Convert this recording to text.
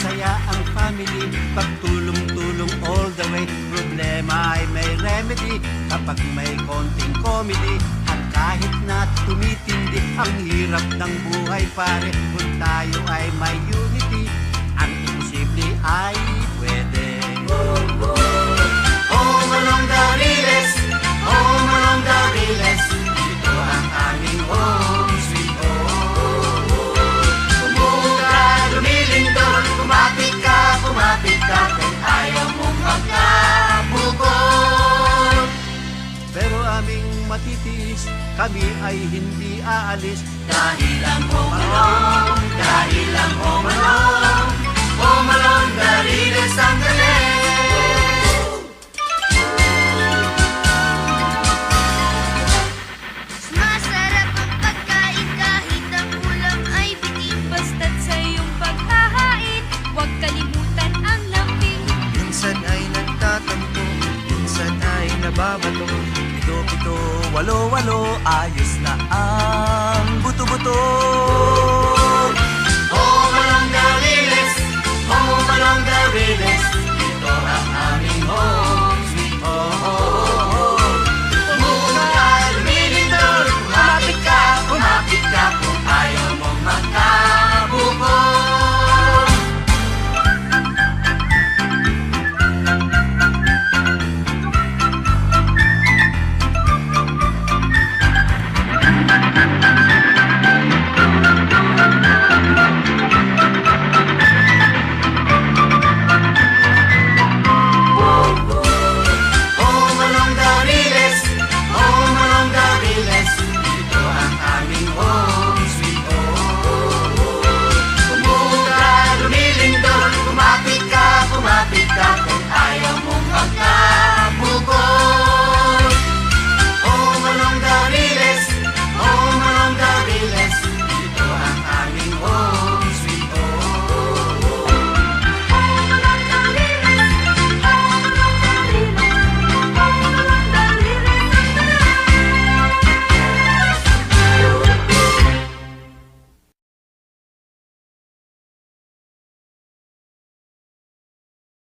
masaya ang family, pagtulong-tulong all the way. Problema ay may remedy kapag may konting comedy. At kahit na tumitindi ang hirap ng buhay pare, kung tayo ay may unity, ang imposible ay pwede. Home along the Riles, home along the Riles, ito ang aming home sweet home. Kumuha, lumilindol, kumapit ka, kung ayaw mong magkabukod. Pero aming matitiis, kami ay hindi aalis. Dahil ang home along, dahil ang home along, home along the Riles ang galing. Masarap ang pagkain kahit ang ulam ay bitin. Basta't sa iyong paghahain, huwag kalimutan ang lambing. Minsan ay nagtatampo, minsan ay nababato. Pito-pito, walo-walo, ayos na ang buto-buto. Home along the Riles, home along the Riles,